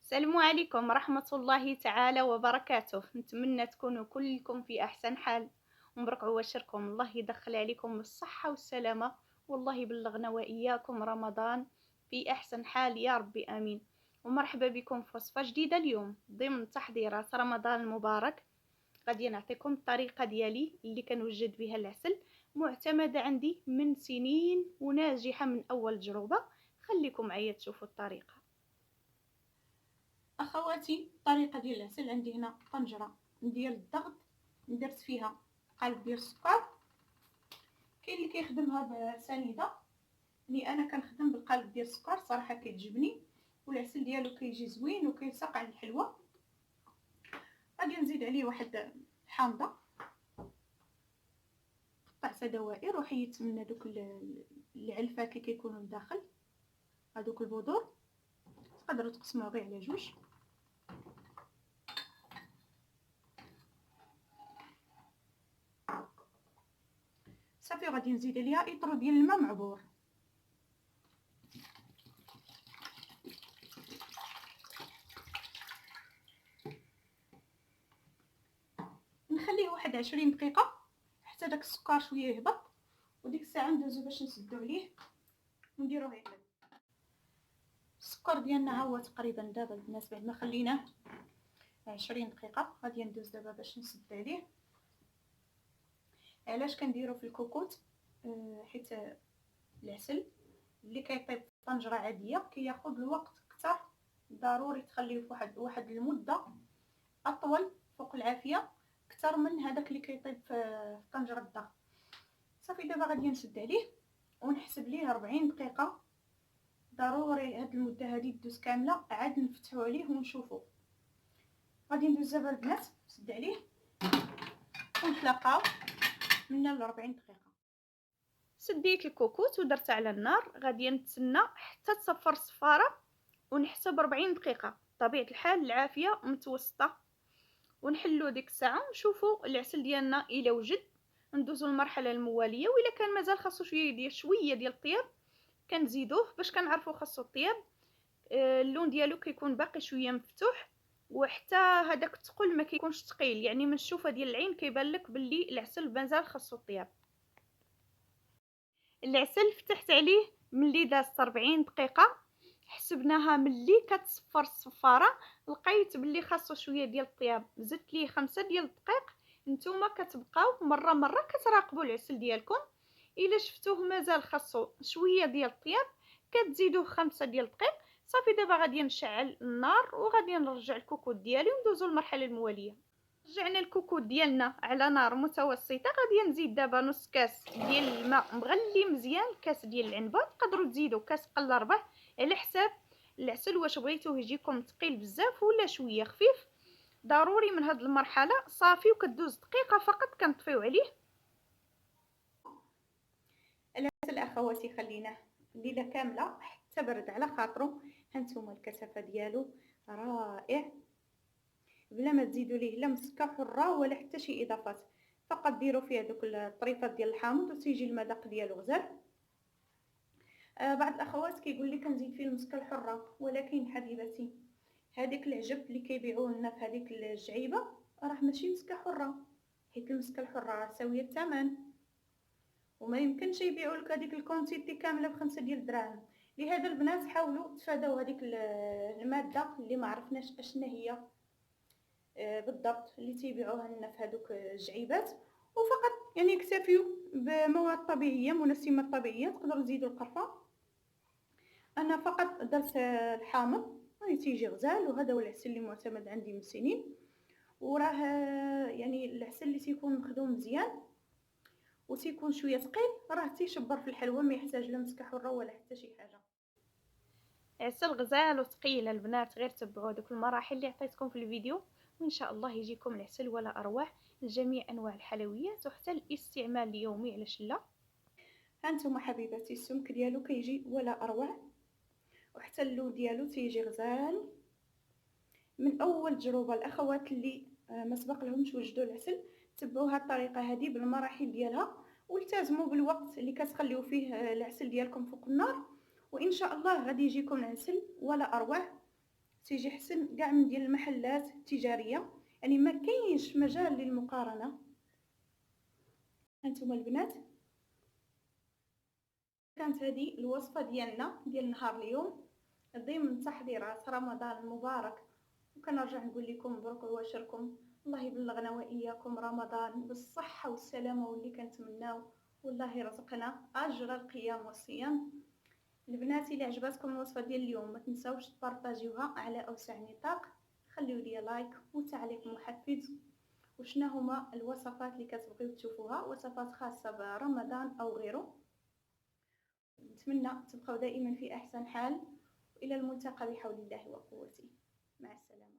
السلام عليكم ورحمة الله تعالى وبركاته. نتمنى تكونوا كلكم في أحسن حال، ومبروك عواشركم. الله يدخل عليكم بالصحة والسلامة، والله يبلغنا وإياكم رمضان في أحسن حال يا ربي آمين. ومرحبا بكم في وصفة جديدة اليوم ضمن تحضيرات رمضان المبارك. غادي نعطيكم الطريقة ديالي اللي كنوجد بها العسل، معتمدة عندي من سنين وناجحة من أول تجربة. خليكم معايا تشوفوا الطريقة. اخواتي، الطريقه ديال العسل عندي هنا طنجره ديال الضغط، درت فيها قالب ديال السكر. كاين اللي كيخدمها بسنيده، يعني انا كنخدم بالقالب ديال السكر، صراحه كيعجبني والعسل ديالو كيجي زوين وكيلصق على الحلوه. غادي نزيد عليه واحد حامضه، قطعتها دوائر وحيدت من هذوك العلفات اللي كيكونوا لداخل، هذوك البذور تقدروا تقسموها غير على جوج. صافي غادي نزيد عليها اطرو ديال الماء معبور. نخليه واحد 20 دقيقه حتى داك السكر شويه يهبط، وديك الساعه ندوزو باش نسدو عليه ونديروه يقلب. السكر ديالنا ها هو تقريبا دابا البنات، بعد ما خليناه 20 دقيقه غادي ندوز دابا باش نسد عليه. علاش كنديرو في الكوكوت؟ حيت العسل اللي كيطيب في طنجره عاديه كياخذ الوقت اكثر، ضروري تخليه في واحد المده اطول فوق العافيه اكثر من هذاك اللي كيطيب في طنجره الضغط. صافي دابا غادي نشد عليه ونحسب ليه 40 دقيقه، ضروري هاد المده هادي تدوز كامله. عاد نفتحو عليه ونشوفو. غادي ندوز دابا البنات نسد عليه ونتلاقاو من 40 دقيقه. سديت الكوكوت ودرت على النار، غادي نتسنى حتى تصفر الصفاره ونحسب 40 دقيقه، بطبيعه الحال العافيه متوسطه. ونحلو ديك الساعه ونشوفوا العسل ديالنا الى وجد. ندوزو للمرحله المواليه، والا كان مازال خاصو شويه ديال الطياب كنزيدوه باش كنعرفوا خاصو الطياب. اللون ديالو كيكون باقي شويه مفتوح، وحتى هذاك الثقل ما كيكونش ثقيل، يعني من الشوفه ديال العين كيبان لك باللي العسل مازال خاصو الطياب. العسل فتحت عليه ملي دازت 40 دقيقه، حسبناها ملي كتصفر الصفاره لقيت باللي خاصو شويه ديال الطياب، زدت ليه 5 ديال الدقيق. نتوما كتبقاو مره كتراقبوا العسل ديالكم، الا شفتوه مازال خاصو شويه ديال الطياب كتزيدوه 5 ديال الدقيق. صافي دابا غادي نشعل النار وغادي نرجع الكوكوط ديالي وندوزو للمرحله المواليه. رجعنا الكوكوط ديالنا على نار متوسطه، غادي نزيد دابا نص كاس ديال الماء مغلي مزيان، كاس ديال العنبه، تقدروا تزيدوا كاس قل ربع على حساب العسل واش بغيتوه يجيكم ثقيل بزاف ولا شويه خفيف. ضروري من هاد المرحله صافي وكدوز دقيقه فقط كنطفيو عليه. العسل اخواتي خليناه ليله كامله حتى برد على خاطرو. هانتوما الكثافه ديالو رائع، بلا ما تزيدوا ليه لا مسكه حره ولا حتى شي اضافات، فقط ديروا فيه دوك الطريفات ديال الحامض وتيجي المذاق ديالو غزال. بعض الاخوات كيقول لي كنزيد فيه المسكه الحره، ولكن حبيبتي هذيك العجب اللي كيبيعوه لنا في هذيك الجعيبه راه ماشي مسكه حره، حيت المسكه الحره راه ساويه الثمن، وما يمكنش يبيعوا لك هذيك الكونتيتي كامله ب5 ديال الدراهم. لهذا البنات حاولوا تفادوا هذيك الماده اللي ما عرفناش اشنا هي بالضبط اللي تيبيعوها لنا في هذوك الجعيبات، وفقط يعني اكتفيوا بمواد طبيعيه منسمات طبيعيه. تقدروا تزيدوا القرفه، انا فقط درت الحامض يعني تيجي غزال، وهذا هو العسل اللي معتمد عندي من سنين. وراه يعني العسل اللي تيكون مخدوم مزيان وتيكون شويه ثقيل راه تيشبر في الحلوى، ما يحتاج لا مسكه حره ولا حتى شي حاجه. عسل غزال وثقيل البنات، غير تبعوا دوك المراحل اللي عطيتكم في الفيديو وان شاء الله يجيكم العسل ولا اروع لجميع انواع الحلويات وحتى الاستعمال اليومي على شله. هانتوما حبيباتي السمك ديالو كيجي ولا اروع، وحتى اللون ديالو تيجي غزال. من اول تجربه الاخوات اللي ما سبق لهمش وجدوا العسل تبعوا هاد الطريقه هذه بالمراحل ديالها، والتزموا بالوقت اللي كتخليو فيه العسل ديالكم فوق النار، وان شاء الله غادي يجيكم العسل ولا اروع. تيجي حسن كاع من ديال المحلات التجاريه، يعني ما كاينش مجال للمقارنه. هانتوما البنات، كانت هذه الوصفه ديالنا ديال نهار اليوم ضمن تحضيرات رمضان المبارك. وكنرجع نقول لكم مبروك واشركم، الله يبلغنا واياكم رمضان بالصحه والسلامه واللي كنتمناو، والله يرزقنا اجر القيام والصيام. البنات الا عجبتكم الوصفه ديال اليوم ما تنساوش تبارطاجيوها على اوسع نطاق، خليو لي لايك وتعليق محفز. وشنا هما الوصفات اللي كتبغيو تشوفوها، وصفات خاصه برمضان او غيره. نتمنى تبقاو دائما في احسن حال، والى الملتقى بحول الله وقوته. مع السلامه.